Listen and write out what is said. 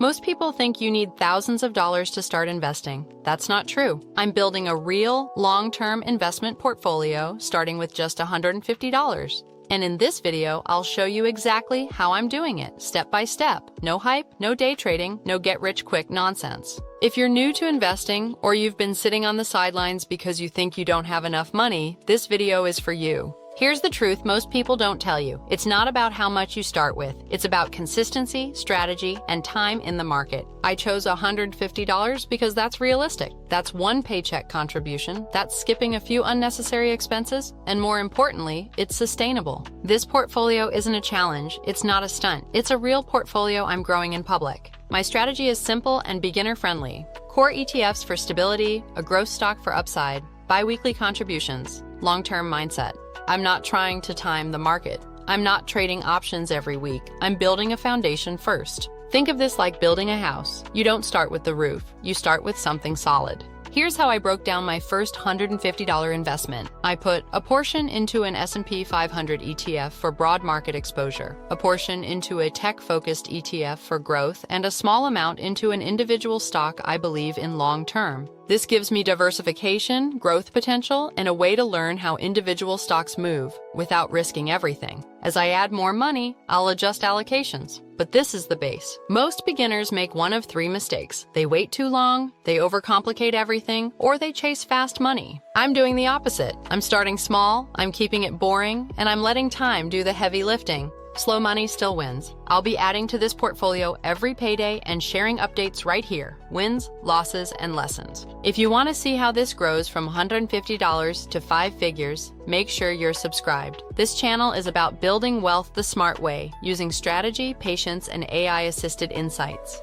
Most people think you need thousands of dollars to start investing. That's not true. I'm building a real, long-term investment portfolio starting with just $150. And in this video, I'll show you exactly how I'm doing it, step by step. No hype, no day trading, no get-rich-quick nonsense. If you're new to investing, or you've been sitting on the sidelines because you think you don't have enough money, this video is for you. Here's the truth most people don't tell you. It's not about how much you start with. It's about consistency, strategy, and time in the market. I chose $150 because that's realistic. That's one paycheck contribution. That's skipping a few unnecessary expenses. And more importantly, it's sustainable. This portfolio isn't a challenge. It's not a stunt. It's a real portfolio I'm growing in public. My strategy is simple and beginner-friendly. Core ETFs for stability, a growth stock for upside, bi-weekly contributions, long-term mindset. I'm not trying to time the market. I'm not trading options every week. I'm building a foundation first. Think of this like building a house. You don't start with the roof. You start with something solid. Here's how I broke down my first $150 investment. I put a portion into an S&P 500 ETF for broad market exposure, a portion into a tech-focused ETF for growth, and a small amount into an individual stock I believe in long-term. This gives me diversification, growth potential, and a way to learn how individual stocks move without risking everything. As I add more money, I'll adjust allocations. But this is the base. Most beginners make one of three mistakes. They wait too long, they overcomplicate everything, or they chase fast money. I'm doing the opposite. I'm starting small, I'm keeping it boring, and I'm letting time do the heavy lifting. Slow money still wins. I'll be adding to this portfolio every payday and sharing updates right here, wins, losses, and lessons. If you want to see how this grows from $150 to 5 figures, make sure you're subscribed. This channel is about building wealth the smart way, using strategy, patience, and AI-assisted insights.